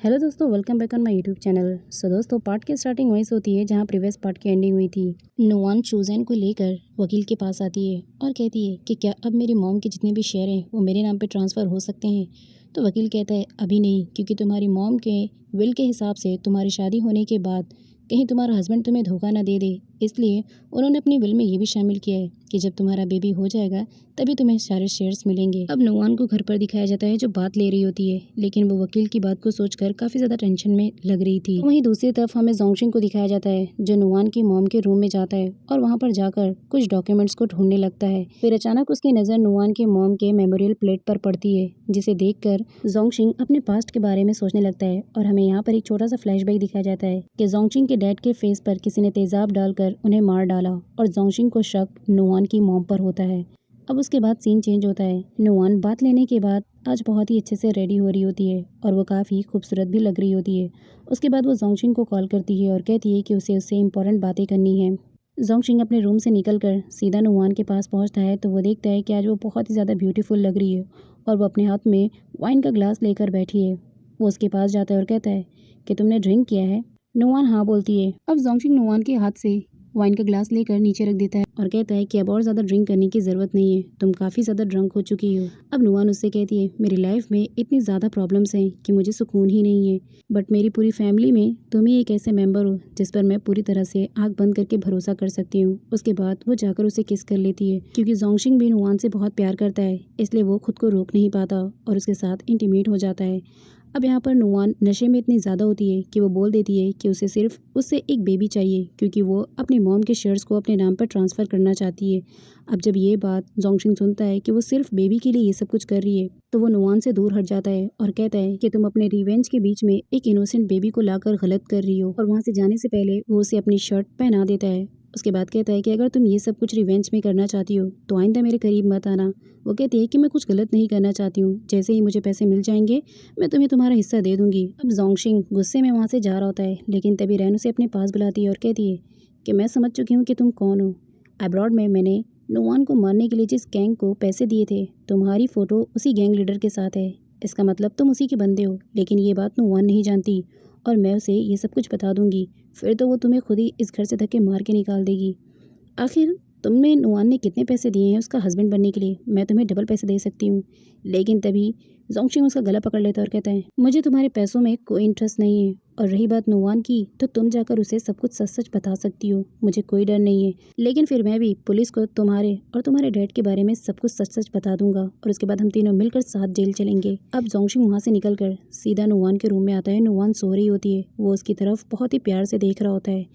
Hello दोस्तों, welcome back on my YouTube channel. दोस्तों, part की स्टार्टिंग वहीं से होती है जहां प्रीवियस पार्ट की एंडिंग हुई थी। नुआन चूजैन को लेकर वकील के पास आती है और कहती है कि क्या अब मेरी मॉम के जितने भी शेयर हैं वो मेरे नाम पे ट्रांसफ़र हो सकते हैं। तो वकील कहता है अभी नहीं, क्योंकि तुम्हारी मॉम के विल के हिसाब से तुम्हारी शादी होने के बाद कहीं तुम्हारा हस्बैंड तुम्हें धोखा ना दे दे, इसलिए उन्होंने अपनी विल में ये भी शामिल किया है कि जब तुम्हारा बेबी हो जाएगा तभी तुम्हें सारे शेयर्स मिलेंगे। अब नुआन को घर पर दिखाया जाता है जो बात ले रही होती है, लेकिन वो वकील की बात को सोचकर काफ़ी ज़्यादा टेंशन में लग रही थी। वहीं दूसरी तरफ हमें जोंगशिंग को दिखाया जाता है जो नुआन की मॉम के रूम में जाता है और वहाँ पर जाकर कुछ डॉक्यूमेंट्स को ढूंढने लगता है। फिर अचानक उसकी नज़र नुआन के मॉम के मेमोरियल प्लेट पर पड़ती है, जिसे देखकर जोंगशिंग अपने पास्ट के बारे में सोचने लगता है। और हमें यहाँ पर एक छोटा सा फ्लैशबैक दिखाया जाता है कि जोंगशिंग के डैड के फेस पर किसी ने तेजाब डालकर उन्हें मार डाला और जोंगशिंग को शक नुआन की मॉम पर होता है। अब उसके बाद सीन चेंज होता है। नुआन बात लेने के बाद आज बहुत ही अच्छे से रेडी हो रही होती है और वो काफ़ी खूबसूरत भी लग रही होती है। उसके बाद वो जोंगशिंग को कॉल करती है और कहती है कि उसे उससे इम्पोर्टेंट बातें करनी है। जोंगशिंग अपने रूम से निकलकर सीधा नुआन के पास पहुंचता है तो वो देखता है कि आज वो बहुत ही ज़्यादा ब्यूटीफुल लग रही है और वो अपने हाथ में वाइन का ग्लास लेकर बैठी है। वो उसके पास जाता है और कहता है कि तुमने ड्रिंक किया है। नुआन हाँ बोलती है। अब जोंगशिंग नुआन के हाथ से वाइन का ग्लास लेकर नीचे रख देता है और कहता है कि अब और ज़्यादा ड्रिंक करने की ज़रूरत नहीं है, तुम काफ़ी ज़्यादा ड्रंक हो चुकी हो। अब नुआन उससे कहती है मेरी लाइफ में इतनी ज़्यादा प्रॉब्लम्स हैं कि मुझे सुकून ही नहीं है, बट मेरी पूरी फैमिली में तुम ही एक ऐसे मेंबर हो जिस पर मैं पूरी तरह से आँख बंद करके भरोसा कर सकती हूँ। उसके बाद वो जाकर उसे किस कर लेती है, क्योंकि जोंगशिंग भी नुआन से बहुत प्यार करता है, इसलिए वो खुद को रोक नहीं पाता और उसके साथ इंटीमेट हो जाता है। अब यहाँ पर नुआन नशे में इतनी ज़्यादा होती है कि वो बोल देती है कि उसे सिर्फ उससे एक बेबी चाहिए, क्योंकि वो अपनी मॉम के शेयर्स को अपने नाम पर ट्रांसफ़र करना चाहती है। अब जब ये बात जोंगशिंग सुनता है कि वो सिर्फ बेबी के लिए ये सब कुछ कर रही है, तो वो नुआन से दूर हट जाता है और कहता है कि तुम अपने रिवेंज के बीच में एक इनोसेंट बेबी को लाकर गलत कर रही हो। और वहाँ से जाने से पहले वो उसे अपनी शर्ट पहना देता है। उसके बाद कहता है कि अगर तुम ये सब कुछ रिवेंज में करना चाहती हो तो आइंदा मेरे करीब मत आना। वो कहती है कि मैं कुछ गलत नहीं करना चाहती हूँ, जैसे ही मुझे पैसे मिल जाएंगे मैं तुम्हें तुम्हारा हिस्सा दे दूंगी। अब जोंगशिंग गुस्से में वहाँ से जा रहा होता है, लेकिन तभी रैन उसे अपने पास बुलाती है और कहती है कि मैं समझ चुकी हूँ कि तुम कौन हो। अब्रॉड में मैंने नुआन को मारने के लिए जिस गैंग को पैसे दिए थे, तुम्हारी फ़ोटो उसी गैंग लीडर के साथ है। इसका मतलब तुम उसी के बंदे हो। लेकिन ये बात नुआन नहीं जानती और मैं उसे ये सब कुछ बता दूंगी, फिर तो वो तुम्हें खुद ही इस घर से धक्के मार के निकाल देगी। आखिर तुमने नुआन ने कितने पैसे दिए हैं उसका हस्बैंड बनने के लिए? मैं तुम्हें डबल पैसे दे सकती हूँ। लेकिन तभी जोंगशिंग उसका गला पकड़ लेता है और कहता है मुझे तुम्हारे पैसों में कोई इंटरेस्ट नहीं है, और रही बात नुआन की तो तुम जाकर उसे सब कुछ सच सच बता सकती हो, मुझे कोई डर नहीं है। लेकिन फिर मैं भी पुलिस को तुम्हारे और तुम्हारे डैड के बारे में सब कुछ सच सच बता दूंगा और उसके बाद हम तीनों मिलकर साथ जेल चलेंगे। अब जोंगशिंग वहाँ से निकलकर सीधा नुआन के रूम में आता है। नुआन सो रही होती है। वो उसकी तरफ बहुत ही प्यार से देख रहा होता है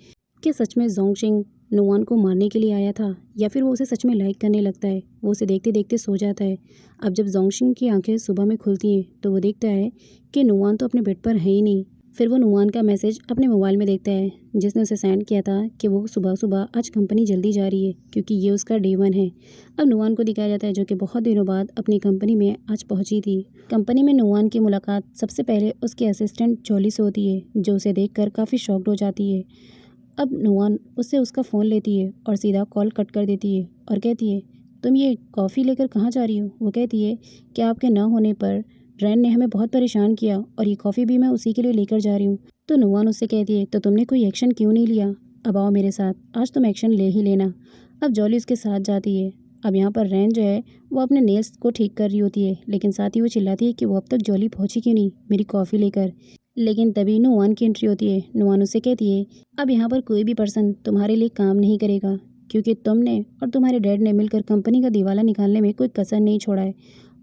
कि सच में जोंगशिंग नुआन को मारने के लिए आया था या फिर वो उसे सच में लाइक करने लगता है। वो उसे देखते देखते सो जाता है। अब जब जोंगशिंग की आंखें सुबह में खुलती हैं तो वो देखता है कि नुआन तो अपने बेड पर है ही नहीं। फिर वो नुआन का मैसेज अपने मोबाइल में देखता है जिसने उसे सेंड किया था कि वो सुबह सुबह आज कंपनी जल्दी जा रही है, क्योंकि ये उसका डे 1 है। अब नुआन को दिखाया जाता है जो कि बहुत दिनों बाद अपनी कंपनी में आज पहुंची थी। कंपनी में नुआन की मुलाकात सबसे पहले उसके असिस्टेंट जॉली से होती है, जो उसे देखकर काफ़ी शॉक्ड हो जाती है। अब नुआन उससे उसका फ़ोन लेती है और सीधा कॉल कट कर देती है और कहती है तुम ये कॉफ़ी लेकर कहाँ जा रही हो? वो कहती है कि आपके ना होने पर रैन ने हमें बहुत परेशान किया और ये कॉफ़ी भी मैं उसी के लिए लेकर जा रही हूँ। तो नुआन उससे कहती है तो तुमने कोई एक्शन क्यों नहीं लिया? अब आओ मेरे साथ, आज तुम एक्शन ले ही लेना। अब जॉली उसके साथ जाती है। अब यहाँ पर रैन जो है वो अपने नेल्स को ठीक कर रही होती है, लेकिन साथ ही वो चिल्लाती है कि वो अब तक जॉली पहुँची क्यों नहीं मेरी कॉफ़ी लेकर। लेकिन तभी नुआन की एंट्री होती है। नुआन उससे कहती है अब यहाँ पर कोई भी पर्सन तुम्हारे लिए काम नहीं करेगा, क्योंकि तुमने और तुम्हारे डैड ने मिलकर कंपनी का दिवाला निकालने में कोई कसर नहीं छोड़ा है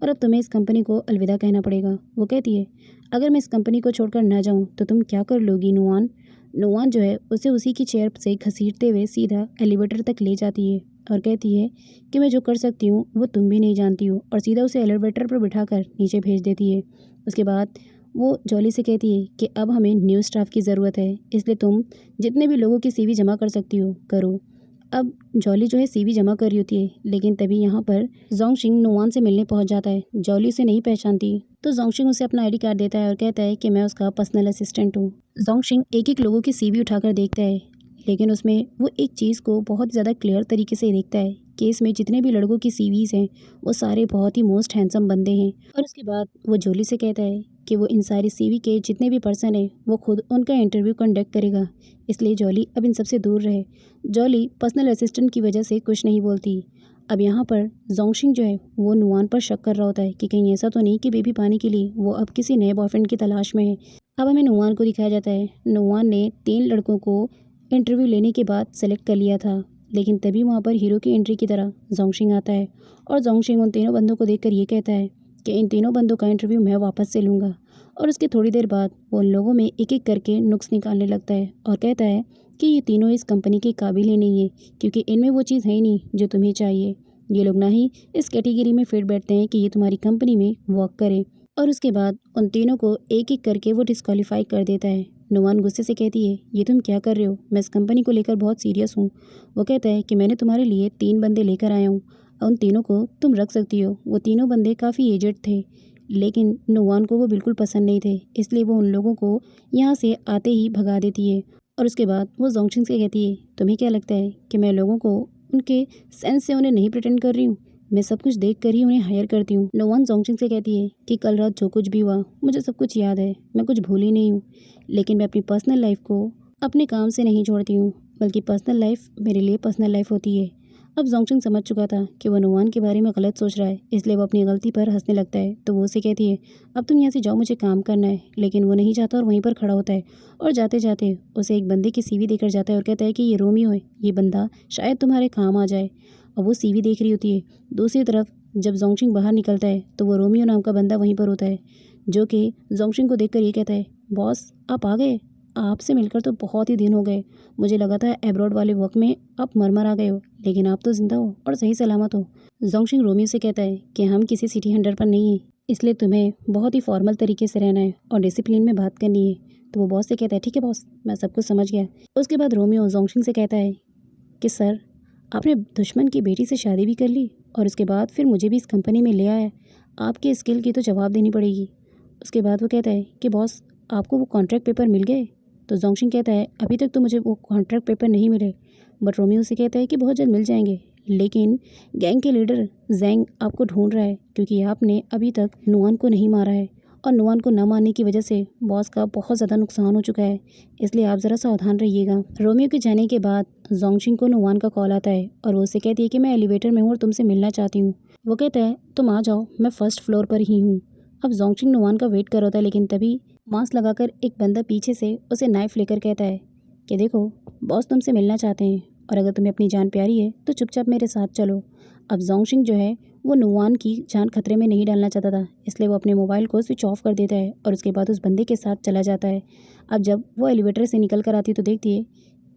और अब तुम्हें इस कंपनी को अलविदा कहना पड़ेगा। वो कहती है अगर मैं इस कंपनी को छोड़कर ना जाऊँ तो तुम क्या कर लोगी नुआन? नुआन जो है उसे उसी की चेयर से घसीटते हुए सीधा एलिवेटर तक ले जाती है और कहती है कि मैं जो कर सकती हूँ वो तुम भी नहीं जानती हो, और सीधा उसे एलिवेटर पर बिठाकर नीचे भेज देती है। उसके बाद वो जॉली से कहती है कि अब हमें न्यू स्टाफ की ज़रूरत है, इसलिए तुम जितने भी लोगों की सीवी जमा कर सकती हो करो। अब जॉली जो है सीवी जमा कर रही होती है, लेकिन तभी यहाँ पर जोंगशिंग नुआन से मिलने पहुँच जाता है। जॉली उसे नहीं पहचानती तो जोंगशिंग उसे अपना आईडी कार्ड देता है और कहता है कि मैं उसका पर्सनल असिस्टेंट हूँ। जोंगशिंग एक एक लोगों की सीवी उठाकर देखता है, लेकिन उसमें वो एक चीज़ को बहुत ज़्यादा क्लियर तरीके से देखता है कि इसमें जितने भी लड़कों की सीवीज़ हैं वो सारे बहुत ही मोस्ट हैंडसम बंदे हैं। और उसके बाद वो जॉली से कहता है कि वो इन सारी सीवी के जितने भी पर्सन हैं वो खुद उनका इंटरव्यू कंडक्ट करेगा, इसलिए जॉली अब इन सबसे दूर रहे। जॉली पर्सनल असिस्टेंट की वजह से कुछ नहीं बोलती। अब यहाँ पर जोंगशिंग जो है वो नुआन पर शक कर रहा होता है कि कहीं ऐसा तो नहीं कि बेबी पाने के लिए वो अब किसी नए बॉयफ्रेंड की तलाश में है। अब हमें नुआन को दिखाया जाता है। नुआन ने 3 लड़कों को इंटरव्यू लेने के बाद सेलेक्ट कर लिया था, लेकिन तभी वहाँ पर हीरो की एंट्री की तरह जोंगशिंग आता है और जोंगशिंग उन तीनों बंदों को देखकर ये कहता है कि इन तीनों बंदों का इंटरव्यू मैं वापस से लूँगा। और उसके थोड़ी देर बाद वो उन लोगों में एक एक करके नुक्स निकालने लगता है और कहता है कि ये तीनों इस कंपनी के काबिल ही नहीं है, क्योंकि इनमें वो चीज़ है ही नहीं जो तुम्हें चाहिए। ये लोग ना ही इस कैटेगरी में फिट बैठते हैं कि ये तुम्हारी कंपनी में वर्क करें। और उसके बाद उन तीनों को एक एक करके वो डिस्क्वालीफाई कर देता है। नुआन गुस्से से कहती है, ये तुम क्या कर रहे हो? मैं इस कंपनी को लेकर बहुत सीरियस हूँ। वो कहता है कि मैंने तुम्हारे लिए 3 बंदे लेकर आया हूँ, उन तीनों को तुम रख सकती हो। वो तीनों बंदे काफ़ी एजड थे, लेकिन नुआन को वो बिल्कुल पसंद नहीं थे, इसलिए वो उन लोगों को यहाँ से आते ही भगा देती है। और उसके बाद वो जोंगशिंग से कहती है, तुम्हें क्या लगता है कि मैं लोगों को उनके सेंस से उन्हें नहीं प्रिटेंड कर रही हूँ? मैं सब कुछ देख कर ही उन्हें हायर करती हूँ। नुआन जोंगशिंग से कहती है कि कल रात जो कुछ भी हुआ मुझे सब कुछ याद है, मैं कुछ भूली नहीं हूँ, लेकिन मैं अपनी पर्सनल लाइफ को अपने काम से नहीं छोड़ती हूँ, बल्कि पर्सनल लाइफ मेरे लिए पर्सनल लाइफ होती है। अब जोंगशिंग समझ चुका था कि वो नुआन के बारे में गलत सोच रहा है, इसलिए वो अपनी गलती पर हंसने लगता है। तो वो उसे कहती है, अब तुम यहाँ से जाओ, मुझे काम करना है। लेकिन वो नहीं जाता और वहीं पर खड़ा होता है और जाते जाते उसे एक बंदे की सीवी देकर जाता है और कहता है कि ये रोमियो है, ये बंदा शायद तुम्हारे काम आ जाए। अब वो सीवी देख रही होती है। दूसरी तरफ जब जोंगशिंग बाहर निकलता है तो वो रोमियो नाम का बंदा वहीं पर होता है, जो कि जोंगशिंग को देखकर ये कहता है, बॉस आप आ गए, आपसे मिलकर तो बहुत ही दिन हो गए। मुझे लगा था एब्रॉड वाले वर्क में आप मर आ गए हो, लेकिन आप तो जिंदा हो और सही सलामत हो। जोंगशिंग रोमियो से कहता है कि हम किसी सिटी हंटर पर नहीं हैं, इसलिए तुम्हें बहुत ही फॉर्मल तरीके से रहना है और डिसिप्लिन में बात करनी है। तो वो बॉस से कहता है, ठीक है बॉस, मैं सब कुछ समझ गया। उसके बाद रोमियो जोंगशिंग से कहता है कि सर, आपने दुश्मन की बेटी से शादी भी कर ली और उसके बाद फिर मुझे भी इस कंपनी में ले आया। आपके स्किल की तो जवाब देनी पड़ेगी। उसके बाद वो कहता है कि बॉस, आपको वो कॉन्ट्रैक्ट पेपर मिल गए? तो जोंगशिंग कहता है, अभी तक तो मुझे वो कॉन्ट्रैक्ट पेपर नहीं मिले, बट रोमियो से कहता है कि बहुत जल्द मिल जाएंगे। लेकिन गैंग के लीडर जैंग आपको ढूंढ रहा है, क्योंकि आपने अभी तक नुआन को नहीं मारा है और नुआन को न मारने की वजह से बॉस का बहुत ज़्यादा नुकसान हो चुका है, इसलिए आप ज़रा सावधान रहिएगा। रोमियो के जाने के बाद जोंगशिंग को नुआन का कॉल आता है और वो उससे कहती है कि मैं एलिवेटर में हूँ और तुमसे मिलना चाहती हूँ। वो कहता है, तुम आ जाओ, मैं फर्स्ट फ्लोर पर ही हूँ। अब जोंगशिंग नुआन का वेट कर रहा होता है, लेकिन तभी मास्क लगाकर एक बंदा पीछे से उसे नाइफ लेकर कहता है कि देखो, बॉस तुमसे मिलना चाहते हैं और अगर तुम्हें अपनी जान प्यारी है तो चुपचाप मेरे साथ चलो। अब जोंगशिंग जो है वो नुआन की जान खतरे में नहीं डालना चाहता था, इसलिए वो अपने मोबाइल को स्विच ऑफ कर देता है और उसके बाद उस बंदे के साथ चला जाता है। अब जब वो एलिवेटर से निकल कर आती तो देखती है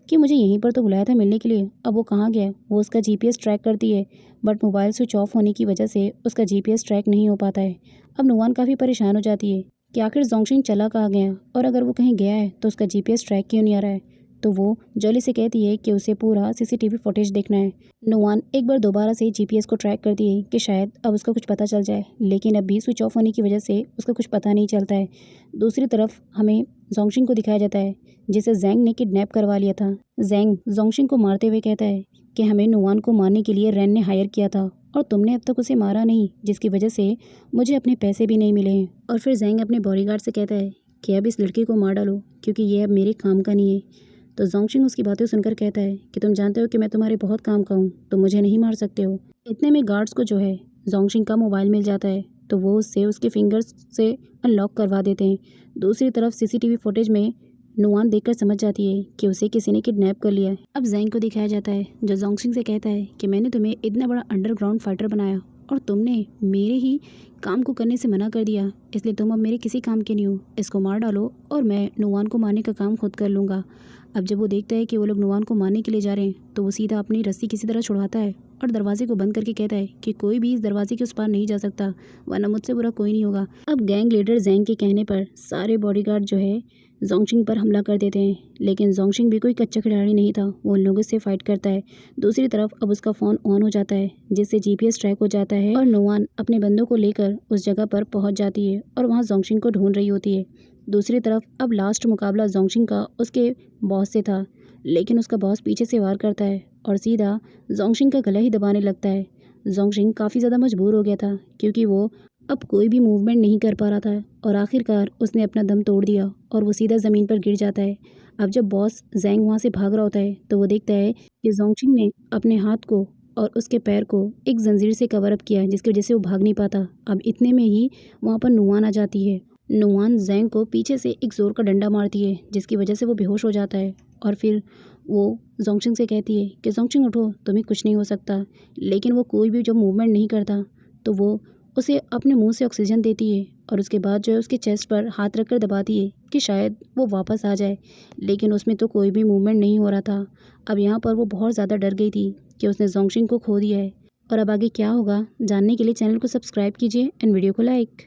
कि मुझे यहीं पर तो बुलाया था मिलने के लिए, अब वो कहाँ गया। वो उसका जीपीएस ट्रैक करती है, बट मोबाइल स्विच ऑफ होने की वजह से उसका जीपीएस ट्रैक नहीं हो पाता है। अब नुआन काफ़ी परेशान हो जाती है कि आखिर जोंगशिंग चला कहाँ गया और अगर वो कहीं गया है तो उसका जीपीएस ट्रैक क्यों नहीं आ रहा है। तो वो जॉली से कहती है कि उसे पूरा सीसीटीवी फुटेज देखना है। नुआन एक बार दोबारा से जीपीएस को ट्रैक करती है कि शायद अब उसका कुछ पता चल जाए, लेकिन अब भी स्विच ऑफ होने की वजह से उसका कुछ पता नहीं चलता है। दूसरी तरफ हमें जोंगशिंग को दिखाया जाता है, जिसे जैंग ने किडनैप करवा लिया था। जैंग जोंगशिंग को मारते हुए कहता है कि हमें नुआन को मारने के लिए रेन ने हायर किया था और तुमने अब तक उसे मारा नहीं, जिसकी वजह से मुझे अपने पैसे भी नहीं मिले हैं। और फिर जैंग अपने बॉडीगार्ड से कहता है कि अब इस लड़के को मार डालो, क्योंकि ये अब मेरे काम का नहीं है। तो जोंगशिंग उसकी बातें सुनकर कहता है कि तुम जानते हो कि मैं तुम्हारे बहुत काम का हूँ, तो मुझे नहीं मार सकते हो। इतने में गार्ड्स को जो है जोंगशिंग का मोबाइल मिल जाता है, तो वो उससे उसके फिंगर्स से अनलॉक करवा देते हैं। दूसरी तरफ सीसीटीवी फुटेज में नुआन देखकर समझ जाती है कि उसे किसी ने किडनैप कर लिया है। अब जैंग को दिखाया जाता है, जो जोंगशिंग से कहता है कि मैंने तुम्हें इतना बड़ा अंडरग्राउंड फाइटर बनाया और तुमने मेरे ही काम को करने से मना कर दिया, इसलिए तुम अब मेरे किसी काम के नहीं हो। इसको मार डालो और मैं नुआन को मारने का काम खुद कर लूँगा। अब जब वो देखता है कि वो लोग नुआन को मारने के लिए जा रहे हैं, तो वो सीधा अपनी रस्सी किसी तरह छुड़वाता है और दरवाजे को बंद करके कहता है कि कोई भी इस दरवाजे के उस पार नहीं जा सकता, वरना मुझसे बुरा कोई नहीं होगा। अब गैंग लीडर जैंग के कहने पर सारे बॉडीगार्ड जो है जोंगशिंग पर हमला कर देते हैं, लेकिन जोंगशिंग भी कोई कच्चा खिलाड़ी नहीं था, वो उन लोगों से फाइट करता है। दूसरी तरफ अब उसका फ़ोन ऑन हो जाता है, जिससे जीपीएस ट्रैक हो जाता है और नुआन अपने बंदों को लेकर उस जगह पर पहुंच जाती है और वहां जोंगशिंग को ढूंढ रही होती है। दूसरी तरफ अब लास्ट मुकाबला जोंगशिंग का उसके बॉस से था, लेकिन उसका बॉस पीछे से वार करता है और सीधा जोंगशिंग का गला ही दबाने लगता है। जोंगशिंग काफ़ी ज़्यादा मजबूर हो गया था, क्योंकि वो अब कोई भी मूवमेंट नहीं कर पा रहा था और आखिरकार उसने अपना दम तोड़ दिया और वो सीधा ज़मीन पर गिर जाता है। अब जब बॉस ज़ैंग वहाँ से भाग रहा होता है तो वो देखता है कि ज़ोंगचिंग ने अपने हाथ को और उसके पैर को एक ज़ंजीर से कवर अप किया है, जिसकी वजह से वो भाग नहीं पाता। अब इतने में ही वहाँ पर नुआन आ जाती है। नुआन ज़ैंग को पीछे से एक ज़ोर का डंडा मारती है, जिसकी वजह से वो बेहोश हो जाता है और फिर वो ज़ोंगचिंग से कहती है कि ज़ोंगचिंग उठो, तुम्हें कुछ नहीं हो सकता। लेकिन वो कोई भी जब मूवमेंट नहीं करता तो वो उसे अपने मुंह से ऑक्सीजन देती है और उसके बाद जो है उसके चेस्ट पर हाथ रखकर दबाती है कि शायद वो वापस आ जाए। लेकिन उसमें तो कोई भी मूवमेंट नहीं हो रहा था। अब यहाँ पर वो बहुत ज़्यादा डर गई थी कि उसने ज़ोंगचिंग को खो दिया है। और अब आगे क्या होगा जानने के लिए चैनल को सब्सक्राइब कीजिए एंड वीडियो को लाइक।